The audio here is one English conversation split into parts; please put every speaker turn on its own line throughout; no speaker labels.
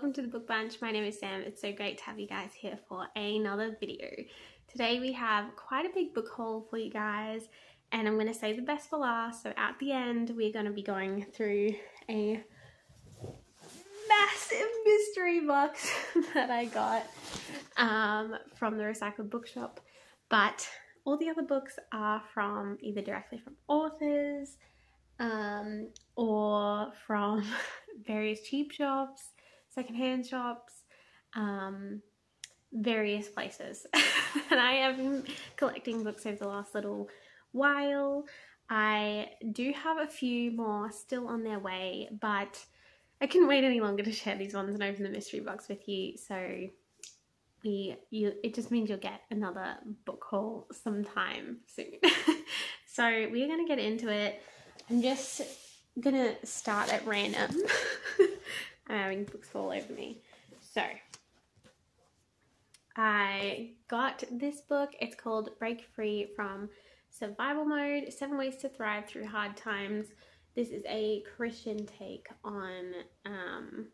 welcome to the Book Bunch. My name is Sam. It's so great to have you guys here for another video. Today we have quite a big book haul for you guys, and I'm going to save the best for last. So at the end we're going to be going through a massive mystery box that I got from the recycled bookshop, but all the other books are from either directly from authors or from various cheap shops, secondhand shops, various places. And I have been collecting books over the last little while. I do have a few more still on their way, but I couldn't wait any longer to share these ones and open the mystery box with you. So it just means you'll get another book haul sometime soon. So we're gonna get into it. I'm just gonna start at random. I'm having books fall over me. So I got this book. It's called Break Free from Survival Mode, 7 Ways to Thrive Through Hard Times. This is a Christian take on kind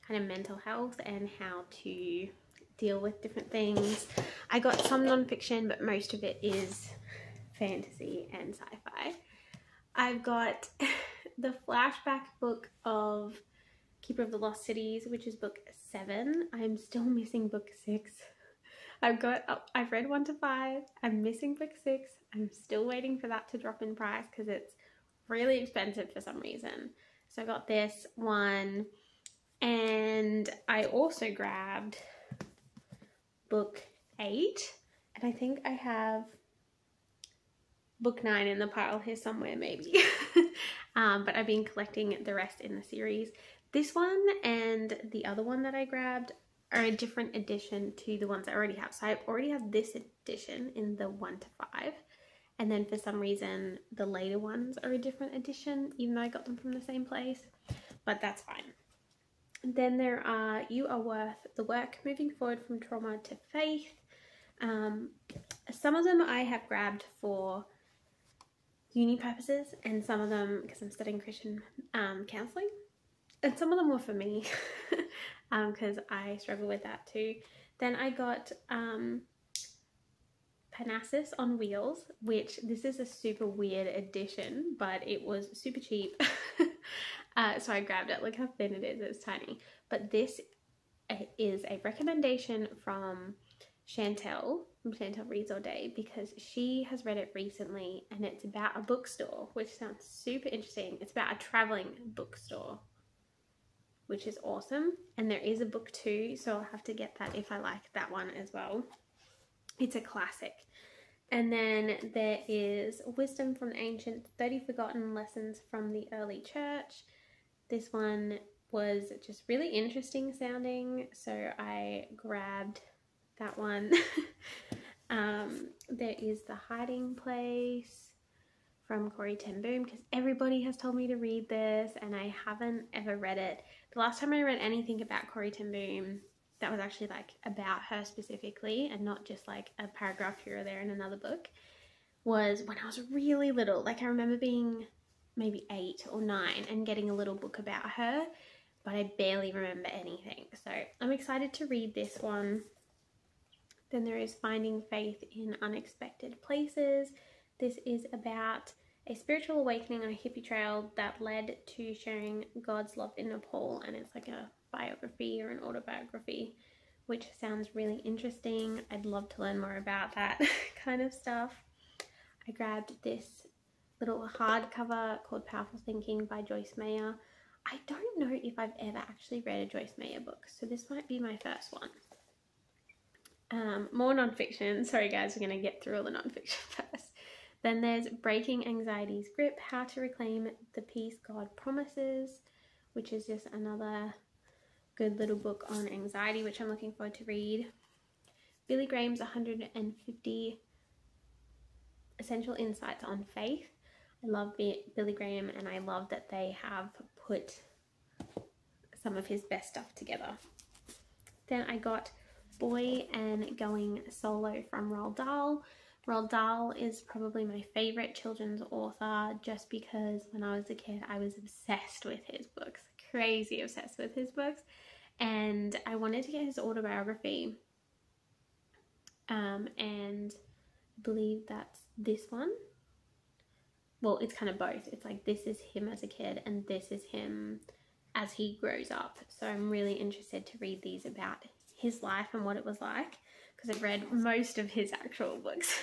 of mental health and how to deal with different things. I got some non-fiction, but most of it is fantasy and sci-fi. I've got the flashback book of Keeper of the Lost Cities, which is book 7. I'm still missing book 6. I've read 1 to 5. I'm missing book 6. I'm still waiting for that to drop in price because it's really expensive for some reason. So I got this one, and I also grabbed book 8, and I think I have book 9 in the pile here somewhere maybe. But I've been collecting the rest in the series. This one and the other one that I grabbed are a different edition to the ones I already have. So I already have this edition in the 1 to 5. And then for some reason, the later ones are a different edition, even though I got them from the same place. But that's fine. And then there are You Are Worth the Work, Moving Forward from Trauma to Faith. Some of them I have grabbed for uni purposes, and some of them because I'm studying Christian counselling. And some of them were for me because I struggle with that too. Then I got Parnassus on Wheels, which this is a super weird edition, but it was super cheap. So I grabbed it. Look how thin it is. It's tiny. But this is a recommendation from Chantel Reads All Day, because she has read it recently, and it's about a bookstore, which sounds super interesting. It's about a traveling bookstore, which is awesome. And there is a book 2, so I'll have to get that if I like that one as well. It's a classic. And then there is Wisdom from the Ancients, 30 Forgotten Lessons from the Early Church. This one was just really interesting sounding, so I grabbed that one. There is The Hiding Place from Corrie ten Boom, because everybody has told me to read this and I haven't ever read it. The last time I read anything about Corrie ten Boom that was actually like about her specifically and not just like a paragraph here or there in another book was when I was really little. Like, I remember being maybe 8 or 9 and getting a little book about her, but I barely remember anything. So I'm excited to read this one. Then there is Finding Faith in Unexpected Places. This is about a spiritual awakening on a hippie trail that led to sharing God's love in Nepal, and it's like a biography or an autobiography, which sounds really interesting. I'd love to learn more about that kind of stuff. I grabbed this little hardcover called Powerful Thinking by Joyce Meyer. I don't know if I've ever actually read a Joyce Meyer book, so this might be my first one. More non-fiction. Sorry guys, we're going to get through all the non-fiction first. Then there's Breaking Anxiety's Grip, How to Reclaim the Peace God Promises, which is just another good little book on anxiety, which I'm looking forward to read. Billy Graham's 150 Essential Insights on Faith. I love Billy Graham, and I love that they have put some of his best stuff together. Then I got Boy and Going Solo from Roald Dahl. Roald Dahl is probably my favorite children's author, just because when I was a kid I was obsessed with his books, crazy obsessed with his books. and I wanted to get his autobiography. And I believe that's this one. Well, it's kind of both. It's like this is him as a kid and this is him as he grows up. So I'm really interested to read these about his life and what it was like, because I've read most of his actual books.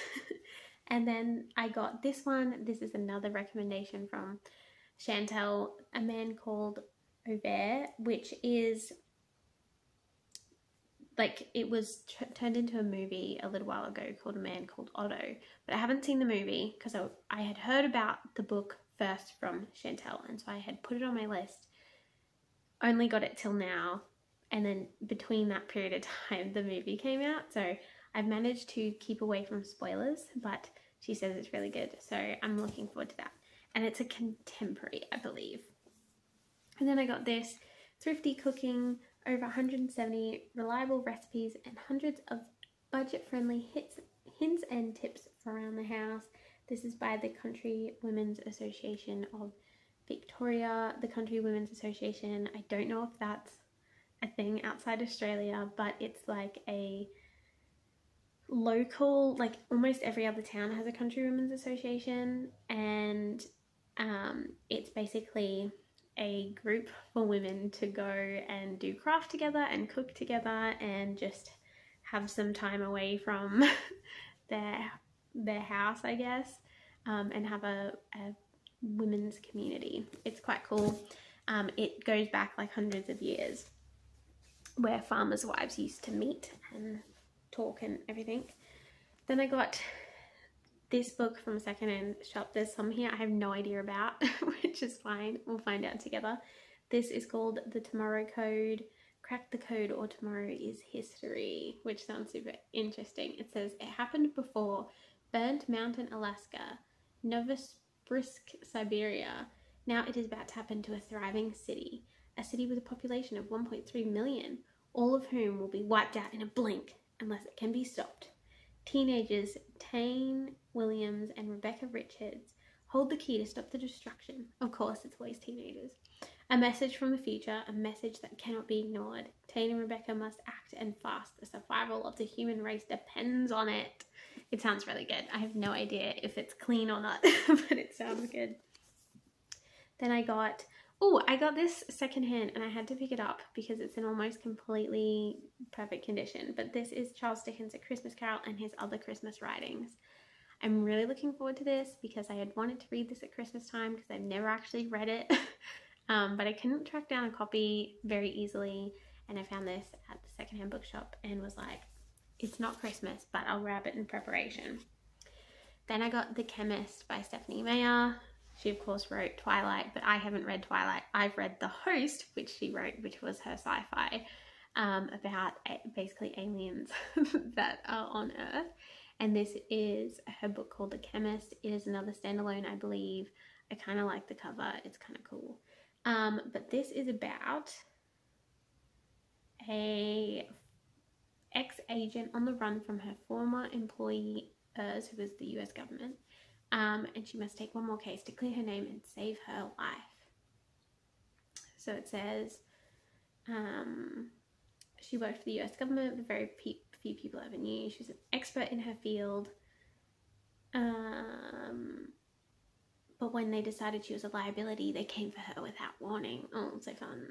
And then I got this one. This is another recommendation from Chantel, A Man Called Aubert, which is like, it was turned into a movie a little while ago called A Man Called Otto, but I haven't seen the movie because I had heard about the book first from Chantel, and so I had put it on my list, only got it till now, and then between that period of time the movie came out, so I've managed to keep away from spoilers, but she says it's really good, so I'm looking forward to that. And it's a contemporary, I believe. And then I got this, Thrifty Cooking, over 170 reliable recipes and hundreds of budget-friendly hints and tips for around the house. This is by the Country Women's Association of Victoria. The Country Women's Association, I don't know if that's a thing outside Australia, but it's like a local, like almost every other town has a Country Women's Association, and it's basically a group for women to go and do craft together and cook together and just have some time away from their house, I guess, and have a women's community. It's quite cool. It goes back like hundreds of years, where farmers' wives used to meet and talk and everything. Then I got this book from a secondhand shop. There's some here I have no idea about, which is fine. We'll find out together. This is called The Tomorrow Code. Crack the Code or Tomorrow is History, which sounds super interesting. It says, it happened before Burnt Mountain, Alaska, Novosibirsk, Siberia. Now it is about to happen to a thriving city. A city with a population of 1.3 million, all of whom will be wiped out in a blink unless it can be stopped. Teenagers Tane Williams and Rebecca Richards hold the key to stop the destruction. Of course, it's always teenagers. A message from the future, a message that cannot be ignored. Tane and Rebecca must act and fast. The survival of the human race depends on it. It sounds really good. I have no idea if it's clean or not, but it sounds good. Then I got this secondhand, and I had to pick it up because it's in almost completely perfect condition. But this is Charles Dickens' A Christmas Carol and his other Christmas writings. I'm really looking forward to this because I had wanted to read this at Christmas time because I've never actually read it. But I couldn't track down a copy very easily, and I found this at the secondhand bookshop and was like, it's not Christmas, but I'll grab it in preparation. Then I got The Chemist by Stephanie Meyer. She, of course, wrote Twilight, but I haven't read Twilight. I've read The Host, which she wrote, which was her sci-fi, about basically aliens that are on Earth. And this is her book called The Chemist. It is another standalone, I believe. I kind of like the cover. It's kind of cool. But this is about a ex-agent on the run from her former employers, who was the US government. And she must take one more case to clear her name and save her life. So it says, she worked for the US government, but very few people ever knew. She was an expert in her field. But when they decided she was a liability, they came for her without warning. Oh, so fun.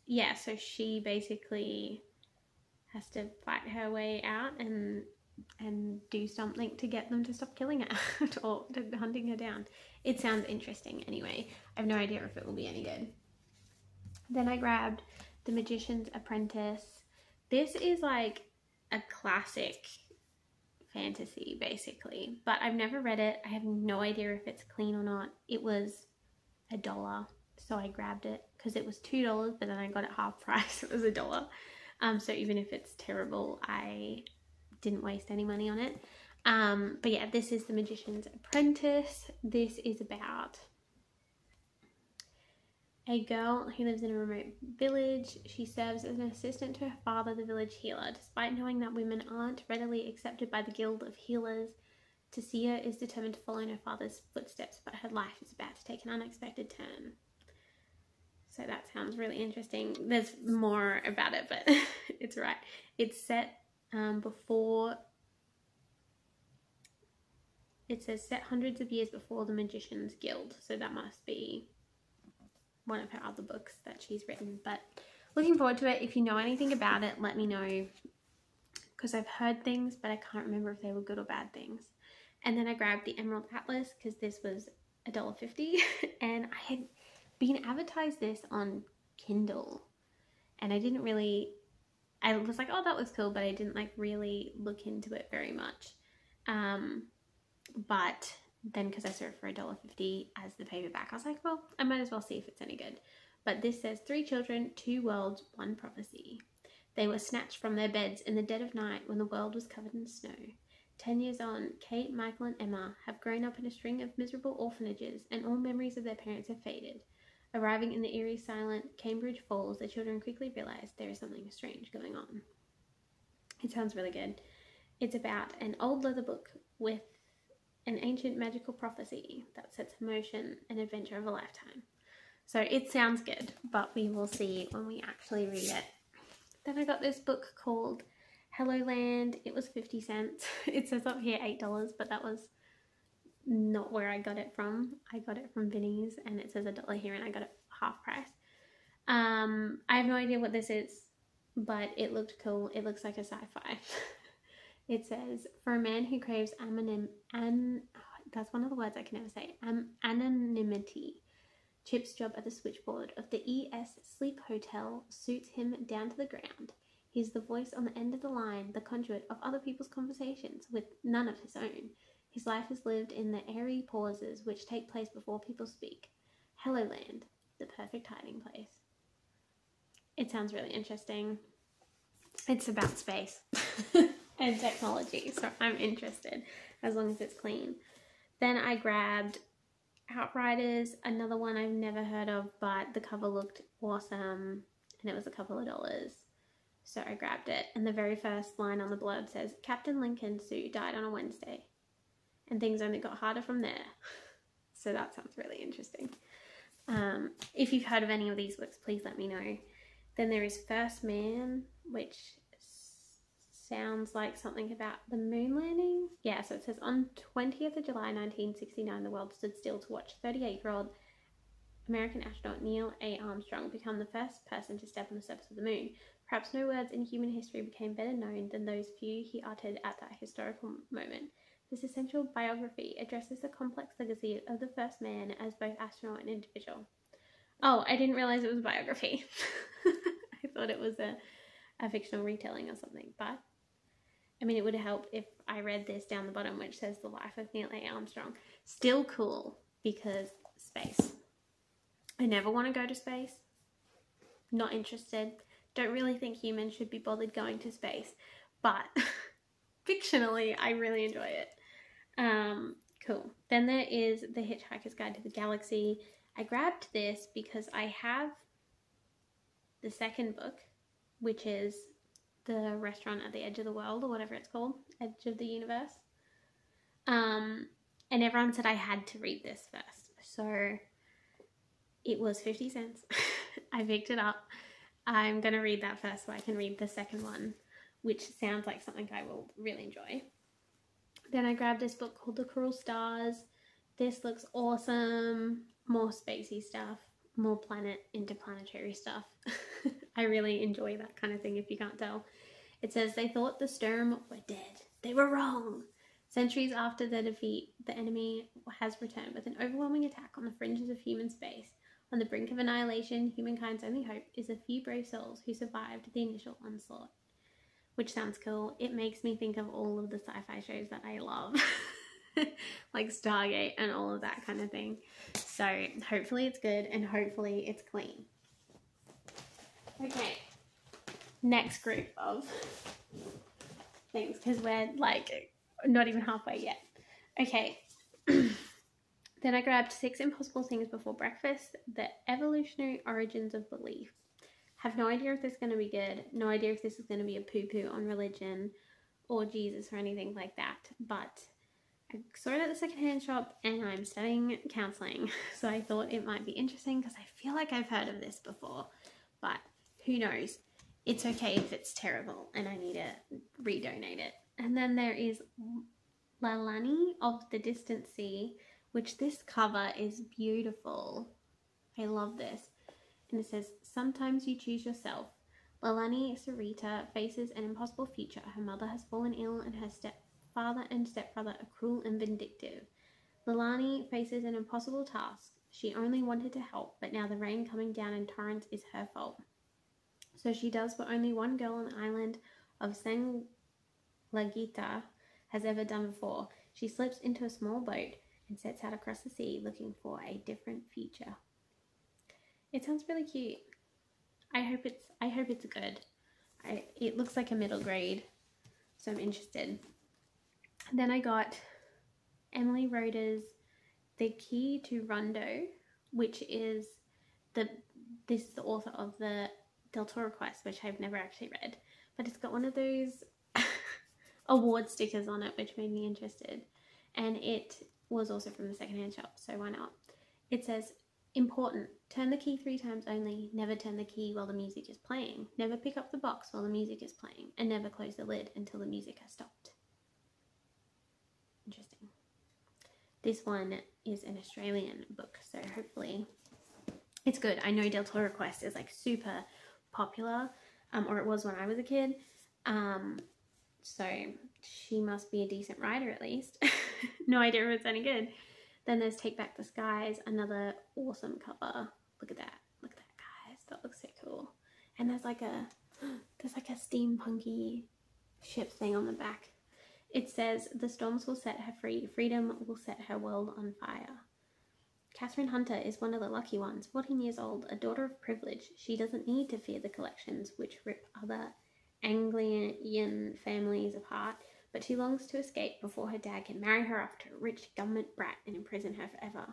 Yeah, so she basically has to fight her way out and do something to get them to stop killing her or hunting her down. It sounds interesting anyway. I have no idea if it will be any good. Then I grabbed The Magician's Apprentice. This is like a classic fantasy basically, but I've never read it. I have no idea if it's clean or not. It was $1, so I grabbed it because it was $2, but then I got it half price. It was $1. So even if it's terrible, I didn't waste any money on it. But yeah, this is The Magician's Apprentice. This is about a girl who lives in a remote village. She serves as an assistant to her father, the village healer. Despite knowing that women aren't readily accepted by the Guild of Healers, Tessia is determined to follow in her father's footsteps, but her life is about to take an unexpected turn. So that sounds really interesting. There's more about it, but it's right. It's set before, it says set hundreds of years before the Magician's Guild. So that must be one of her other books that she's written. But looking forward to it. If you know anything about it, let me know. Because I've heard things, but I can't remember if they were good or bad things. And then I grabbed the Emerald Atlas because this was $1.50. And I had been advertised this on Kindle. And I didn't really, I was like, oh, that looks cool. But I didn't like really look into it very much. But then because I saw it for $1.50 as the paperback, I was like, well, I might as well see if it's any good. But this says 3 children, 2 worlds, 1 prophecy. They were snatched from their beds in the dead of night when the world was covered in snow. 10 years on, Kate, Michael, and Emma have grown up in a string of miserable orphanages, and all memories of their parents have faded. Arriving in the eerie, silent Cambridge Falls, the children quickly realize there is something strange going on. It sounds really good. It's about an old leather book with an ancient magical prophecy that sets in motion an adventure of a lifetime. So it sounds good, but we will see when we actually read it. Then I got this book called Hello Land. It was 50 cents. It says up here $8, but that was not where I got it from. I got it from Vinnie's, and it says $1 here, and I got it half price. I have no idea what this is, but it looked cool. It looks like a sci-fi. It says, for a man who craves that's one of the words I can never say, anonymity. Chip's job at the switchboard of the ES Sleep Hotel suits him down to the ground. He's the voice on the end of the line, the conduit of other people's conversations with none of his own. His life is lived in the airy pauses which take place before people speak. Hello Land, the perfect hiding place. It sounds really interesting. It's about space and technology, so I'm interested as long as it's clean. Then I grabbed Outriders, another one I've never heard of, but the cover looked awesome and it was a couple of dollars. So I grabbed it, and the very first line on the blurb says, Captain Lincoln Sue died on a Wednesday, and things only got harder from there. So that sounds really interesting. If you've heard of any of these books, please let me know. Then there is First Man, which sounds like something about the moon landing. Yeah, so it says, on 20th of July 1969, the world stood still to watch 38-year-old American astronaut Neil A. Armstrong become the first person to step on the surface of the moon. Perhaps no words in human history became better known than those few he uttered at that historical moment. This essential biography addresses the complex legacy of the first man as both astronaut and individual. Oh, I didn't realize it was a biography. I thought it was a fictional retelling or something, but I mean, it would help if I read this down the bottom, which says the life of Neil A. Armstrong. Still cool, because space. I never want to go to space. Not interested. Don't really think humans should be bothered going to space, but fictionally, I really enjoy it. Cool. Then there is The Hitchhiker's Guide to the Galaxy. I grabbed this because I have the second book, which is The Restaurant at the Edge of the World, or whatever it's called, Edge of the Universe. And everyone said I had to read this first. So it was 50 cents. I picked it up. I'm going to read that first so I can read the second one, which sounds like something I will really enjoy. Then I grabbed this book called The Cruel Stars. This looks awesome. More spacey stuff, more interplanetary stuff. I really enjoy that kind of thing, if you can't tell. It says, they thought the Sturm were dead. They were wrong. Centuries after their defeat, the enemy has returned with an overwhelming attack on the fringes of human space. On the brink of annihilation, humankind's only hope is a few brave souls who survived the initial onslaught. Which sounds cool. It makes me think of all of the sci-fi shows that I love. Like Stargate and all of that kind of thing. So hopefully it's good and hopefully it's clean. Okay. Next group of things, because we're like not even halfway yet. Okay. Then I grabbed 6 Impossible Things Before Breakfast, The Evolutionary Origins of Belief. Have no idea if this is going to be good. No idea if this is going to be a poo-poo on religion or Jesus or anything like that. But I saw it at the secondhand shop and I'm studying counselling, so I thought it might be interesting because I feel like I've heard of this before, but who knows. It's okay if it's terrible and I need to redonate it. And then there is Lalani of the Distant Sea, which this cover is beautiful. I love this. And it says, sometimes you choose yourself. Lalani Sarita faces an impossible future. Her mother has fallen ill and her stepfather and stepbrother are cruel and vindictive. Lalani faces an impossible task. She only wanted to help, but now the rain coming down in torrents is her fault. So she does what only one girl on the island of Sanglagita has ever done before. She slips into a small boat and sets out across the sea looking for a different future. It sounds really cute. I hope it's good. It looks like a middle grade, so I'm interested. Then I got Emily Roda's The Key to Rondo, which is the author of the Del Toro Quest, which I've never actually read, but it's got one of those award stickers on it, which made me interested, and it was also from the secondhand shop, so why not? It says, important, turn the key 3 times only, never turn the key while the music is playing, never pick up the box while the music is playing, and never close the lid until the music has stopped. Interesting. This one is an Australian book, so hopefully it's good. I know Del Toro Quest is like super popular, or it was when I was a kid, so she must be a decent writer at least. No idea if it's any good. Then there's Take Back the Skies, another awesome cover. Look at that, guys, that looks so cool. And there's like a steampunky ship thing on the back. It says, the storms will set her free, freedom will set her world on fire. Catherine Hunter is one of the lucky ones, 14 years old, a daughter of privilege. She doesn't need to fear the collections which rip other Anglian families apart, but she longs to escape before her dad can marry her off to a rich government brat and imprison her forever.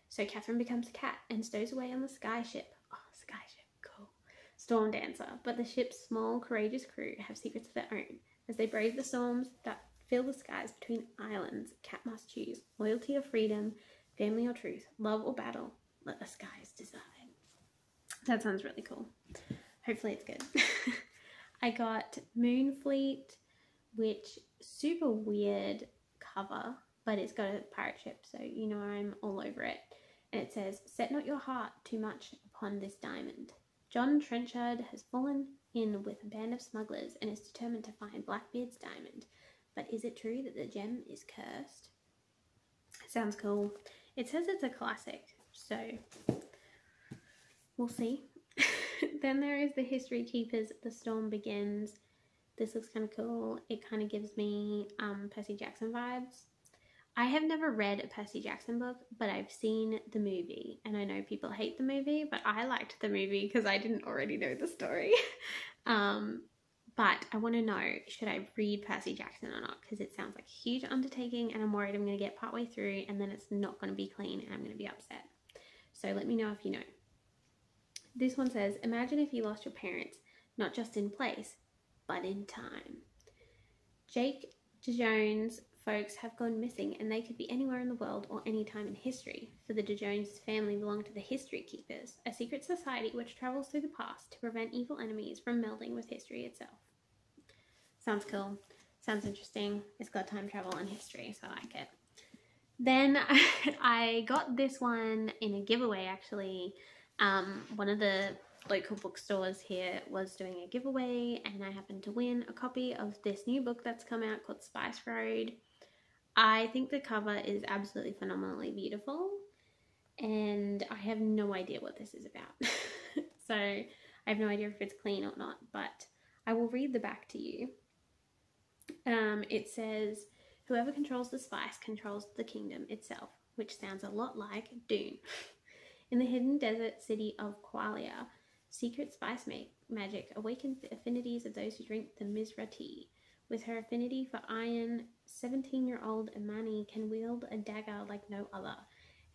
So Catherine becomes a cat and stows away on the sky ship. Oh, sky ship, cool. Storm Dancer, but the ship's small, courageous crew have secrets of their own. As they brave the storms that fill the skies between islands, Cat must choose loyalty or freedom, family or truth, love or battle, let the skies decide. That sounds really cool. Hopefully it's good. I got Moonfleet, which super weird cover, but it's got a pirate ship, so you know I'm all over it. And it says, set not your heart too much upon this diamond. John Trenchard has fallen in with a band of smugglers and is determined to find Blackbeard's diamond. But is it true that the gem is cursed? Sounds cool. It says it's a classic, so we'll see. Then there is the History Keepers, The Storm Begins. This looks kind of cool. It kind of gives me Percy Jackson vibes. I have never read a Percy Jackson book, but I've seen the movie, and I know people hate the movie, but I liked the movie because I didn't already know the story. But I want to know, should I read Percy Jackson or not? Because it sounds like a huge undertaking and I'm worried I'm going to get partway through and then it's not going to be clean and I'm going to be upset. So let me know if you know. This one says, imagine if you lost your parents, not just in place, but in time. Jake DeJones folks have gone missing and they could be anywhere in the world or any time in history. For the DeJones family belong to the History Keepers, a secret society which travels through the past to prevent evil enemies from melding with history itself. Sounds cool. Sounds interesting. It's got time travel and history, so I like it. Then I got this one in a giveaway, actually. One of the local bookstores here was doing a giveaway and I happened to win a copy of this new book that's come out called Spice Road. I think the cover is absolutely phenomenally beautiful and I have no idea what this is about. So I have no idea if it's clean or not, but I will read the back to you. It says, whoever controls the spice controls the kingdom itself, which sounds a lot like Dune. In the hidden desert city of Qualia, secret spice magic awakens the affinities of those who drink the Mizra tea. With her affinity for iron, 17-year-old Imani can wield a dagger like no other,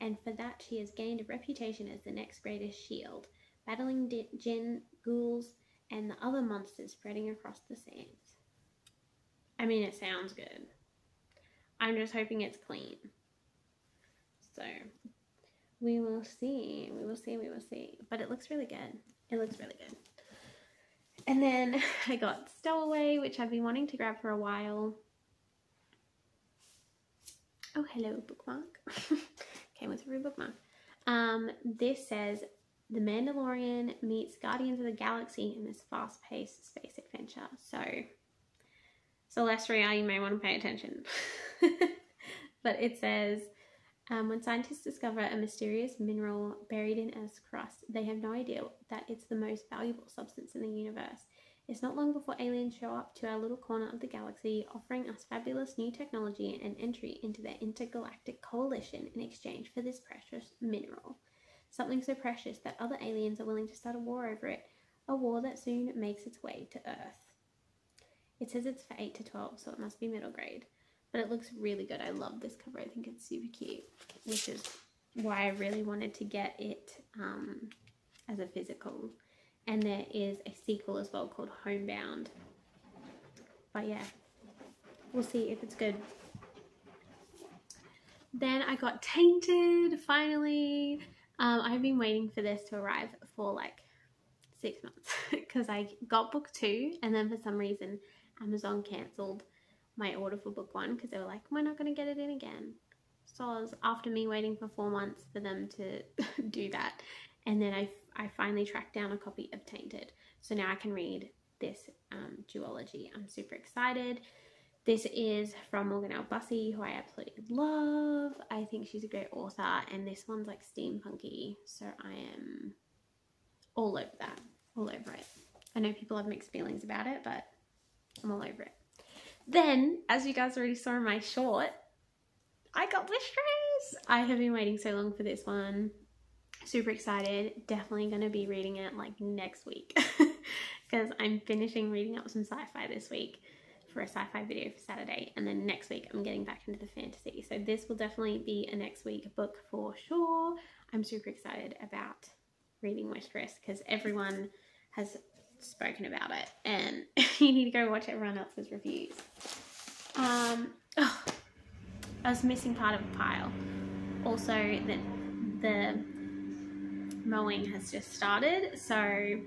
and for that she has gained a reputation as the next greatest shield, battling jinn, ghouls, and the other monsters spreading across the sands. I mean, it sounds good. I'm just hoping it's clean. So we will see. We will see. We will see. But it looks really good. It looks really good. And then I got Stowaway, which I've been wanting to grab for a while. Oh, hello, bookmark. Came with a free bookmark. This says, The Mandalorian meets Guardians of the Galaxy in this fast-paced space adventure. So, Celestria, you may want to pay attention. But it says, when scientists discover a mysterious mineral buried in Earth's crust, they have no idea that it's the most valuable substance in the universe. It's not long before aliens show up to our little corner of the galaxy, offering us fabulous new technology and entry into their intergalactic coalition in exchange for this precious mineral. Something so precious that other aliens are willing to start a war over it, a war that soon makes its way to Earth. It says it's for 8 to 12, so it must be middle grade. But it looks really good. I love this cover. I think it's super cute, which is why I really wanted to get it as a physical. And there is a sequel as well called Homebound. But yeah, we'll see if it's good. Then I got Tainted, finally. I've been waiting for this to arrive for like 6 months because I got book 2 and then for some reason Amazon cancelled my order for book 1 because they were like, we're not going to get it in again. So I was, after me waiting for 4 months for them to do that, and then I finally tracked down a copy of Tainted. So now I can read this duology. I'm super excited. This is from Morgan L. Bussey, who I absolutely love. I think she's a great author, and this one's like steampunky, so I am all over that, all over it. I know people have mixed feelings about it, but I'm all over it. Then, as you guys already saw in my short, I got Waitress. I have been waiting so long for this one. Super excited. Definitely going to be reading it like next week because I'm finishing reading up some sci-fi this week for a sci-fi video for Saturday, and then next week I'm getting back into the fantasy. So this will definitely be a next week book for sure. I'm super excited about reading Waitress because everyone has spoken about it, and you need to go watch everyone else's reviews. I was missing part of a pile. Also, that the mowing has just started, so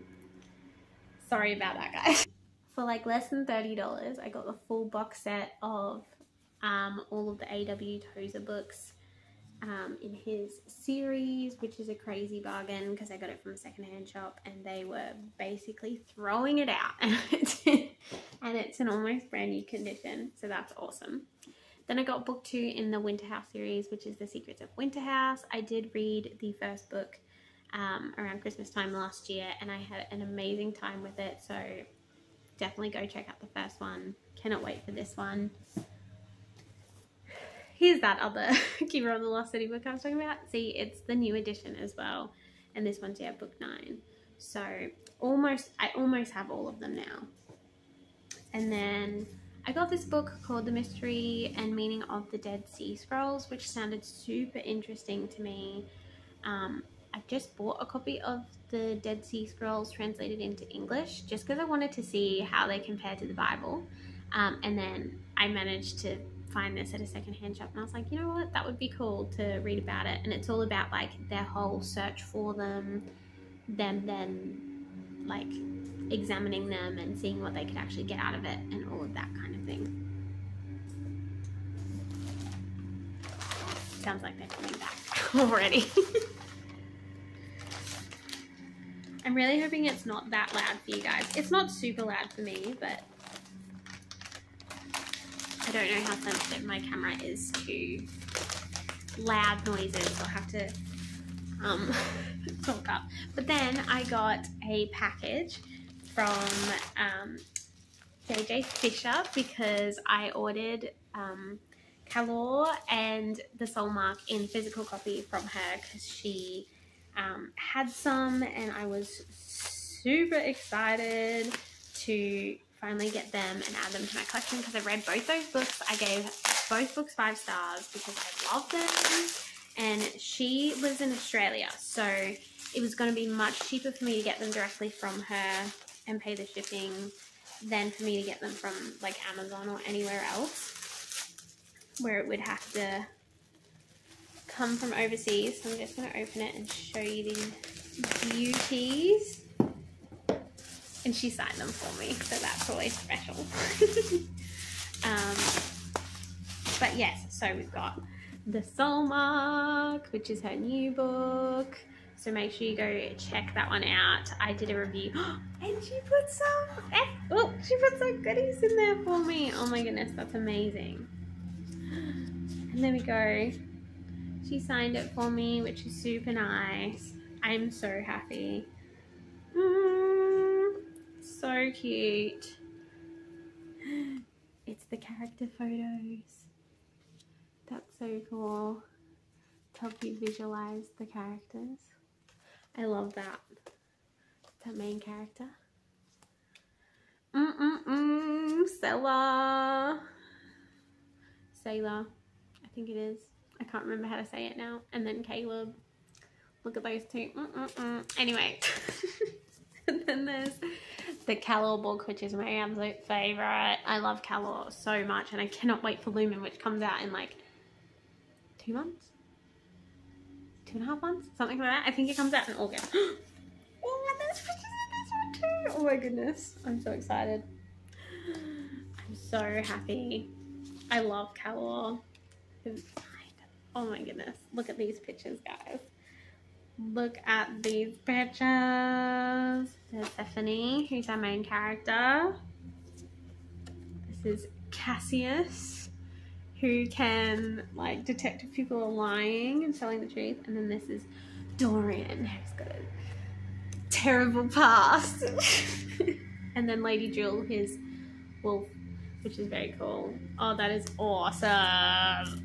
sorry about that, guys. For like less than $30, I got the full box set of all of the A.W. Tozer books in his series, which is a crazy bargain because I got it from a secondhand shop and they were basically throwing it out, and it's in almost brand new condition, so that's awesome. Then I got book 2 in the Winterhouse series, which is The Secrets of Winterhouse. I did read the first book around Christmas time last year, and I had an amazing time with it, so definitely go check out the first one. Cannot wait for this one. Here's that other Keeper of the Lost City book I was talking about. See, it's the new edition as well. And this one's, yeah, book 9. So I almost have all of them now. And then I got this book called The Mystery and Meaning of the Dead Sea Scrolls, which sounded super interesting to me. I've just bought a copy of the Dead Sea Scrolls translated into English just because I wanted to see how they compare to the Bible. And then I managed to find this at a secondhand shop, and I was like, you know what, that would be cool to read about it. And it's all about like their whole search for them then like examining them and seeing what they could actually get out of it and all of that kind of thing. Sounds like they're coming back already. I'm really hoping it's not that loud for you guys. It's not super loud for me, but I don't know how sensitive my camera is to loud noises. I'll have to talk up. But then I got a package from JJ Fisher because I ordered Calor and the Soulmark in physical copy from her because she had some, and I was super excited to finally get them and add them to my collection because I read both those books. I gave both books 5 stars because I love them, and she lives in Australia, so it was going to be much cheaper for me to get them directly from her and pay the shipping than for me to get them from like Amazon or anywhere else. where it would have to come from overseas. So I'm just going to open it and show you these beauties. And she signed them for me, so that's always special. But yes, so we've got The Soul Mark, which is her new book. So make sure you go check that one out. I did a review. And she put some goodies in there for me. Oh my goodness, that's amazing. And there we go. She signed it for me, which is super nice. I'm so happy. So cute. It's the character photos. That's so cool. To help you visualize the characters. I love that. That main character. Sailor. I think it is. I can't remember how to say it now. And then Caleb. Look at those two. Anyway. And then there's the Calor book, which is my absolute favourite. I love Calor so much, and I cannot wait for Lumen, which comes out in like 2 months? 2.5 months? Something like that. I think it comes out in August. Oh, there's pictures in this one too. Oh my goodness. I'm so excited. I'm so happy. I love Calor. Oh my goodness. Look at these pictures, guys. Look at these pictures. There's Stephanie, who's our main character. This is Cassius, who can like detect if people are lying and telling the truth. And then this is Dorian, who's got a terrible past. And then Lady Jewel, his wolf, which is very cool. Oh, that is awesome.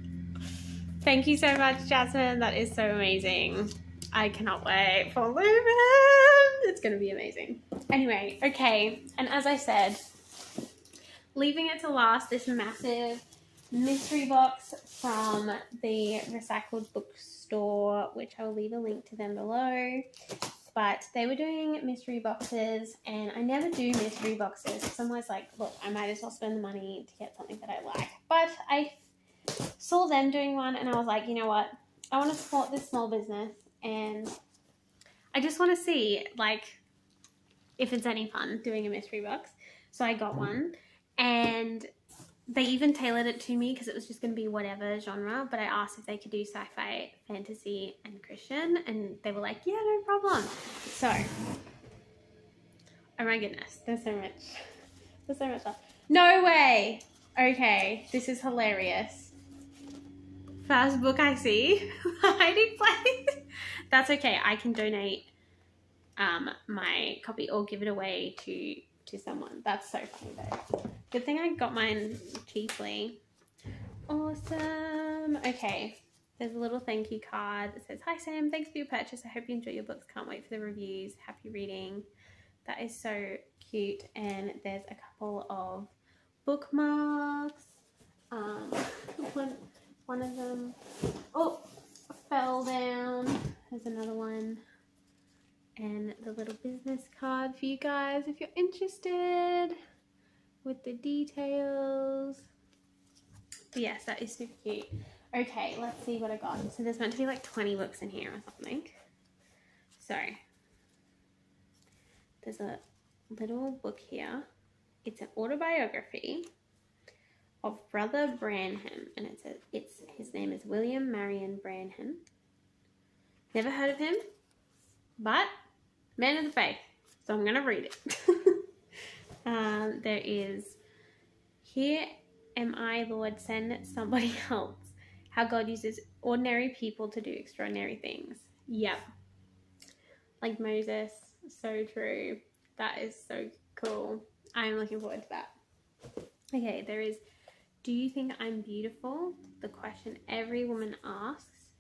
Thank you so much, Jasmine. That is so amazing. I cannot wait for Lumen. It's going to be amazing. Anyway, okay. And as I said, leaving it to last, this massive mystery box from the Recycled Bookstore, which I will leave a link to them below. But they were doing mystery boxes, and I never do mystery boxes because I'm always like, look, I might as well spend the money to get something that I like. But I saw them doing one, and I was like, you know what? I want to support this small business. And I just want to see, like, if it's any fun doing a mystery box. So I got one, and they even tailored it to me because it was just going to be whatever genre. But I asked if they could do sci-fi, fantasy, and Christian, and they were like, yeah, no problem. So, oh my goodness, there's so much stuff. No way! Okay, this is hilarious. First book I see, hiding place. That's okay. I can donate my copy or give it away to someone. That's so funny though. Good thing I got mine cheaply. Awesome. Okay. There's a little thank you card that says, "Hi Sam, thanks for your purchase. I hope you enjoy your books. Can't wait for the reviews. Happy reading." That is so cute. And there's a couple of bookmarks. One of them, oh, fell down. There's another one. And the little business card for you guys if you're interested with the details. But yes, that is super cute. Okay, let's see what I got. So there's meant to be like 20 books in here or something. So there's a little book here. It's an autobiography of Brother Branham, and his name is William Marion Branham. Never heard of him, but man of the faith, so I'm gonna read it. There is, "Here am I, Lord, send somebody else. How God uses ordinary people to do extraordinary things." Yep, like Moses. So true. That is so cool. I'm looking forward to that. Okay, there is, "Do you think I'm beautiful?" The question every woman asks.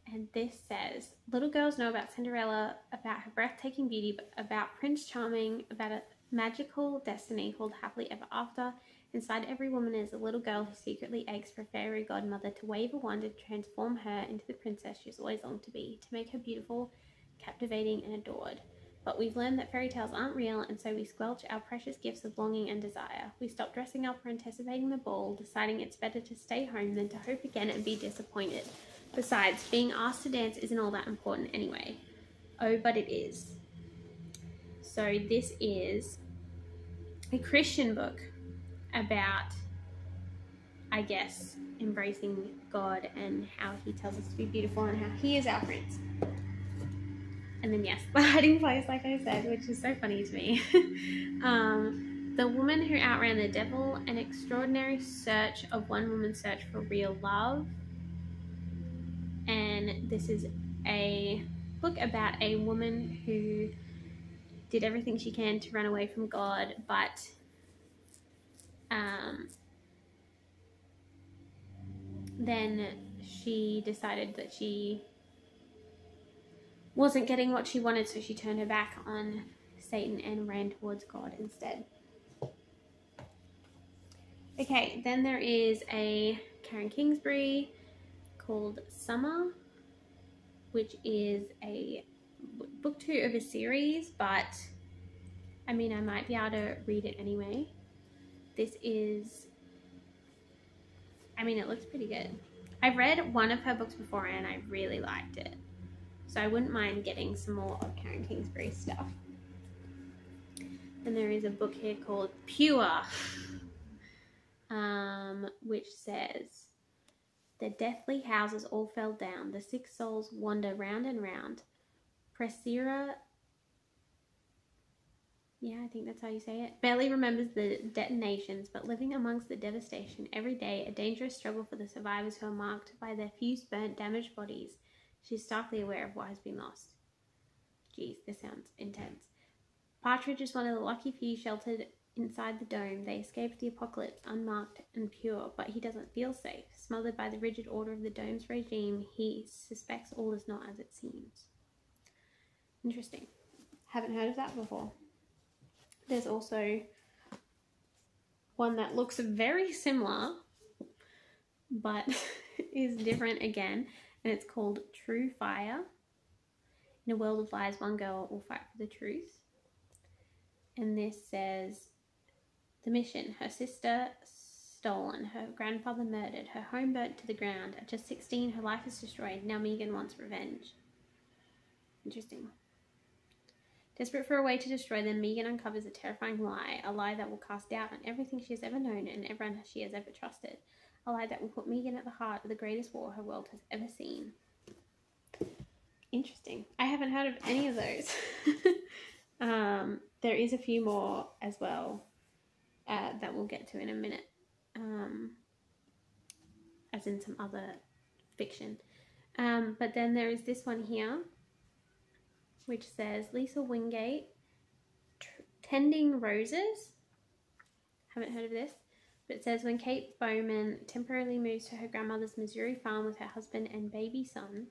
And this says, "Little girls know about Cinderella, about her breathtaking beauty, but about Prince Charming, about a magical destiny called happily ever after. Inside every woman is a little girl who secretly aches for a fairy godmother to wave a wand to transform her into the princess she's always longed to be, to make her beautiful, captivating, and adored. But we've learned that fairy tales aren't real, and so we squelch our precious gifts of longing and desire. We stop dressing up or anticipating the ball, deciding it's better to stay home than to hope again and be disappointed. Besides, being asked to dance isn't all that important anyway. Oh, but it is. So this is a Christian book about, I guess, embracing God and how he tells us to be beautiful and how he is our prince. And then, yes, the hiding place, like I said, which is so funny to me. The woman who outran the devil, an extraordinary search of one woman's search for real love. And this is a book about a woman who did everything she can to run away from God, but then she decided that she wasn't getting what she wanted, so she turned her back on Satan and ran towards God instead. Okay, then there is a Karen Kingsbury called Summer, which is a book 2 of a series, but I mean, I might be able to read it anyway. This is, I mean, it looks pretty good. I've read one of her books before and I really liked it. So I wouldn't mind getting some more of Karen Kingsbury's stuff. And there is a book here called Pure, which says, the deathly houses all fell down. The sick souls wander round and round. Pressira, yeah, I think that's how you say it, barely remembers the detonations, but living amongst the devastation every day, a dangerous struggle for the survivors who are marked by their fused, burnt, damaged bodies. She's starkly aware of what has been lost. Geez, this sounds intense. Partridge is one of the lucky few sheltered inside the dome. They escaped the apocalypse unmarked and pure, but he doesn't feel safe. Smothered by the rigid order of the dome's regime, he suspects all is not as it seems. Interesting. Haven't heard of that before. There's also one that looks very similar, but is different again, and it's called True Fire. In a world of lies, one girl will fight for the truth. And this says, the mission, her sister stolen, her grandfather murdered, her home burnt to the ground. At just 16, her life is destroyed. Now Megan wants revenge. Interesting. Desperate for a way to destroy them, Megan uncovers a terrifying lie, a lie that will cast doubt on everything she has ever known and everyone she has ever trusted. A lie that will put Megan at the heart of the greatest war her world has ever seen. Interesting. I haven't heard of any of those. There is a few more as well that we'll get to in a minute, as in some other fiction. But then there is this one here, which says Lisa Wingate, Tending Roses. Haven't heard of this. But it says, when Kate Bowman temporarily moves to her grandmother's Missouri farm with her husband and baby son,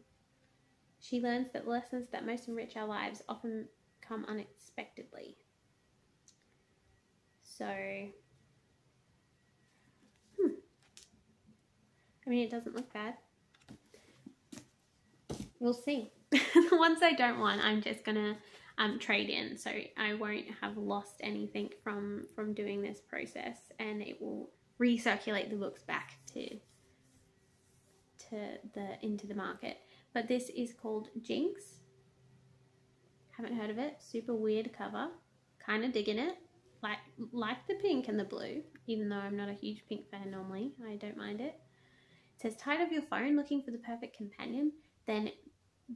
she learns that the lessons that most enrich our lives often come unexpectedly. So, I mean, it doesn't look bad. We'll see. The ones I don't want, I'm just gonna trade in, so I won't have lost anything from doing this process, and it will recirculate the books back into the market. But this is called Jinx. Haven't heard of it. Super weird cover. Kind of digging it. Like the pink and the blue, even though I'm not a huge pink fan normally. I don't mind it. It says, tired of your phone looking for the perfect companion? Then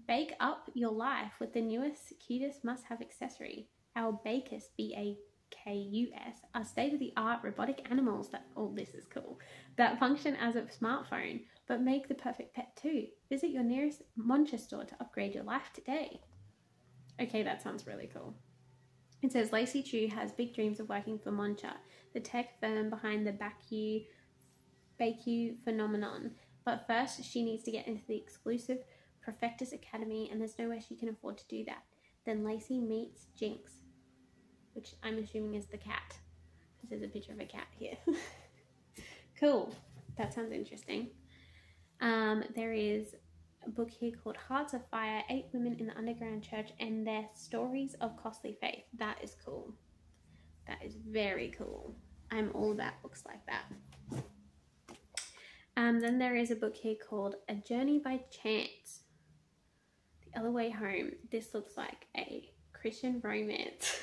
bake up your life with the newest, cutest must-have accessory. Our Bakus, B-A-K-U-S, are state-of-the-art robotic animals that, oh, this is cool, that function as a smartphone, but make the perfect pet too. Visit your nearest Moncha store to upgrade your life today. Okay, that sounds really cool. It says, Lacey Chu has big dreams of working for Moncha, the tech firm behind the Baku phenomenon. But first, she needs to get into the exclusive Perfectus Academy, and there's no way she can afford to do that. Then Lacey meets Jinx, which I'm assuming is the cat, because there's a picture of a cat here. Cool. That sounds interesting. There is a book here called Hearts of Fire, 8 Women in the Underground Church and Their Stories of Costly Faith. That is cool. That is very cool. I'm all about books like that. Then there is a book here called A Journey by Chance, The Other Way Home. This looks like a Christian romance,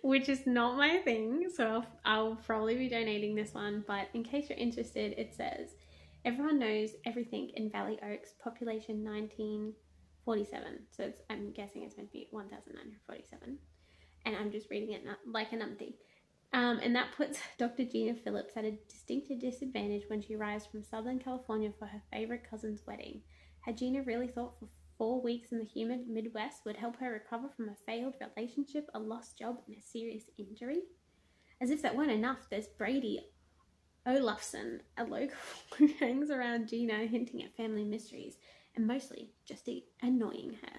which is not my thing, so I'll probably be donating this one, but in case you're interested, it says, everyone knows everything in Valley Oaks, population 1947. So it's, I'm guessing it's meant to be 1947. And I'm just reading it like an umpty. And that puts Dr. Gina Phillips at a distinctive disadvantage when she arrives from Southern California for her favorite cousin's wedding. Had Gina really thought for 4 weeks in the humid Midwest would help her recover from a failed relationship, a lost job, and a serious injury? As if that weren't enough, there's Brady Olafson, a local who hangs around Gina, hinting at family mysteries, and mostly just annoying her.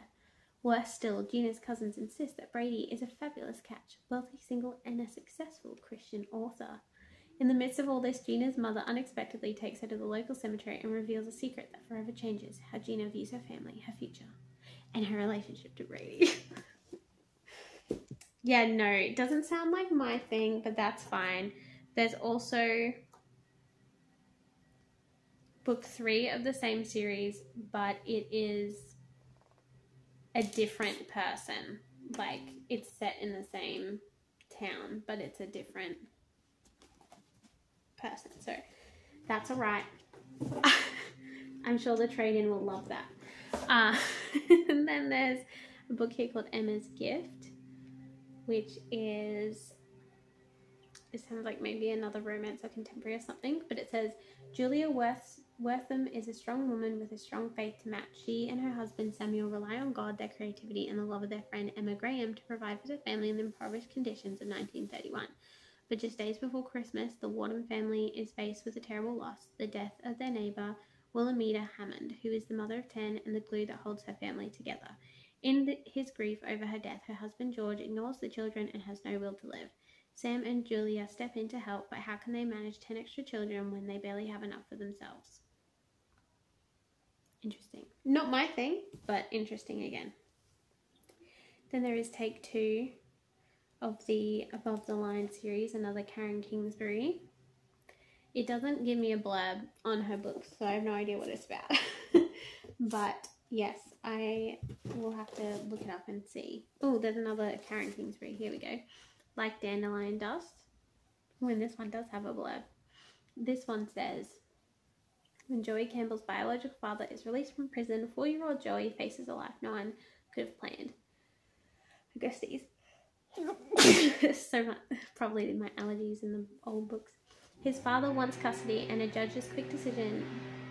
Worse still, Gina's cousins insist that Brady is a fabulous catch, wealthy, single, and a successful Christian author. In the midst of all this, Gina's mother unexpectedly takes her to the local cemetery and reveals a secret that forever changes how Gina views her family, her future, and her relationship to Brady. Yeah, no, it doesn't sound like my thing, but that's fine. There's also book 3 of the same series, but it is a different person. Like, it's set in the same town, but it's a different person. So that's all right. I'm sure the trade-in will love that. And then there's a book here called Emma's Gift, which is, it sounds like maybe another romance or contemporary or something, but it says, Julia Wortham is a strong woman with a strong faith to match. She and her husband Samuel rely on God, their creativity, and the love of their friend Emma Graham to provide for their family in the impoverished conditions of 1931. But just days before Christmas, the Wharton family is faced with a terrible loss, the death of their neighbour, Wilhelmina Hammond, who is the mother of 10 and the glue that holds her family together. In his grief over her death, her husband George ignores the children and has no will to live. Sam and Julia step in to help, but how can they manage 10 extra children when they barely have enough for themselves? Interesting. Not my thing, but interesting again. Then there is take 2 of the Above the Line series, another Karen Kingsbury. It doesn't give me a blurb on her books, so I have no idea what it's about. But yes, I will have to look it up and see. Oh, there's another Karen Kingsbury. Here we go. Like Dandelion Dust. When this one does have a blurb. This one says, when Joey Campbell's biological father is released from prison, 4-year-old Joey faces a life no one could have planned. I guess these so much, probably my allergies in the old books. His father wants custody, and a judge's quick decision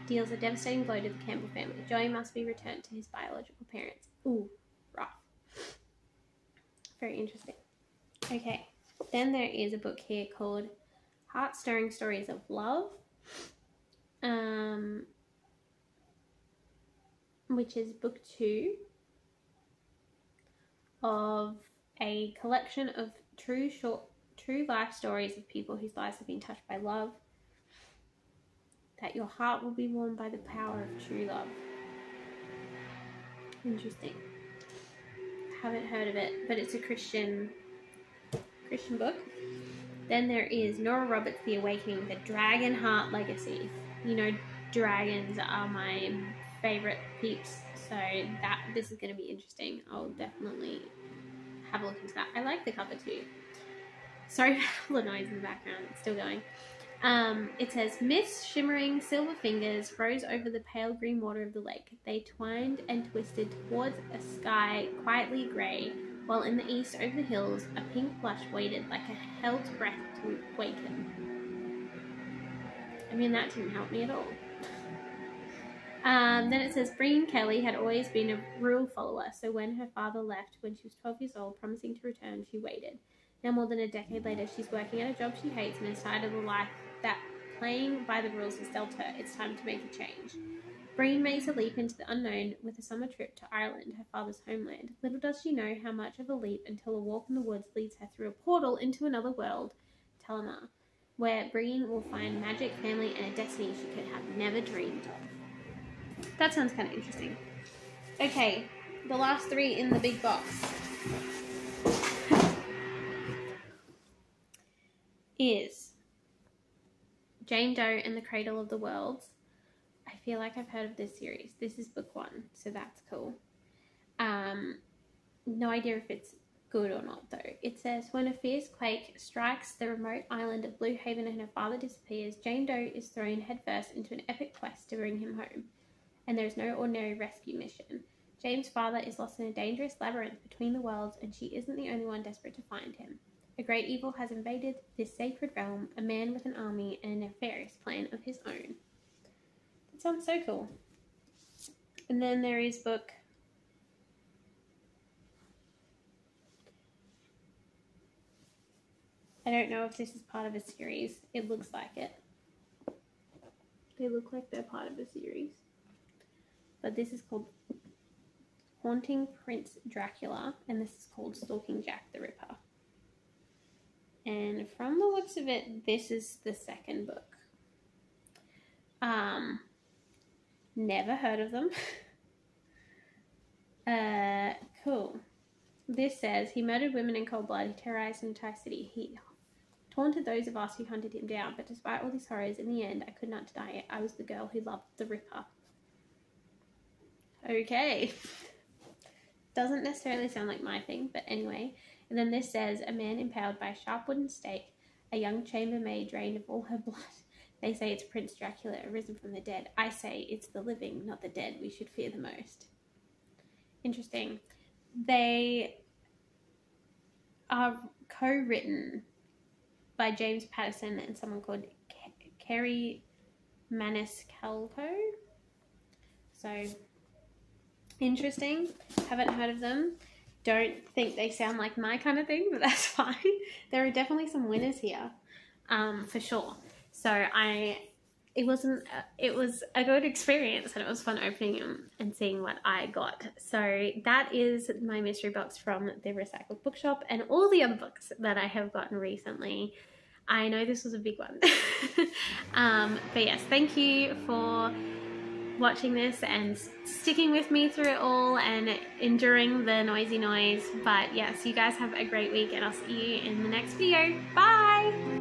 deals a devastating blow to the Campbell family. Joey must be returned to his biological parents. Ooh, rough. Very interesting. Okay, then there is a book here called Heart-Stirring Stories of Love, which is book 2 of a collection of true life stories of people whose lives have been touched by love, that your heart will be warmed by the power of true love. Interesting. Haven't heard of it, but it's a Christian book. Then there is Nora Roberts' The Awakening, The Dragon Heart Legacy. You know, dragons are my favorite peeps, so this is going to be interesting. I'll definitely have a look into that. I like the cover too. Sorry for all the noise in the background, it's still going. It says, Myth's shimmering silver fingers froze over the pale green water of the lake. They twined and twisted towards a sky quietly grey, while in the east over the hills a pink flush waited like a hell's breath to waken. I mean, that didn't help me at all. Then it says, Breen Kelly had always been a rule follower, so when her father left when she was 12 years old, promising to return, she waited. Now more than a decade later, she's working at a job she hates and is tired of the life that playing by the rules has dealt her. It's time to make a change. Breen makes a leap into the unknown with a summer trip to Ireland, her father's homeland. Little does she know how much of a leap until a walk in the woods leads her through a portal into another world, Telema, where Breen will find magic, family, and a destiny she could have never dreamed of. That sounds kind of interesting. Okay, the last 3 in the big box is Jane Doe and the Cradle of the Worlds. I feel like I've heard of this series. This is book 1, so that's cool. No idea if it's good or not, though. It says, when a fierce quake strikes the remote island of Blue Haven and her father disappears, Jane Doe is thrown headfirst into an epic quest to bring him home. And there is no ordinary rescue mission. Jane's father is lost in a dangerous labyrinth between the worlds, and she isn't the only one desperate to find him. A great evil has invaded this sacred realm, a man with an army and a nefarious plan of his own. That sounds so cool. And then there is book... I don't know if this is part of a series. It looks like it. They look like they're part of a series. But this is called Haunting Prince Dracula, and this is called Stalking Jack the Ripper. And from the looks of it, this is the second book. Never heard of them. Cool. This says, he murdered women in cold blood. He terrorized an entire city. He taunted those of us who hunted him down. But despite all these horrors, in the end, I could not deny it. I was the girl who loved the Ripper. Okay. Doesn't necessarily sound like my thing, but anyway. And then this says, a man impaled by a sharp wooden stake, a young chambermaid drained of all her blood. They say it's Prince Dracula arisen from the dead. I say it's the living, not the dead, we should fear the most. Interesting. They are co-written by James Patterson and someone called Kerry Maniscalco. So, interesting. Haven't heard of them. Don't think they sound like my kind of thing, but that's fine. There are definitely some winners here, for sure. So it was a good experience, and it was fun opening them and seeing what I got. So that is my mystery box from the Recycled Bookshop and all the other books that I have gotten recently. I know this was a big one. But yes, thank you for watching this and sticking with me through it all and enduring the noisy noise. But yes, you guys have a great week, and I'll see you in the next video. Bye!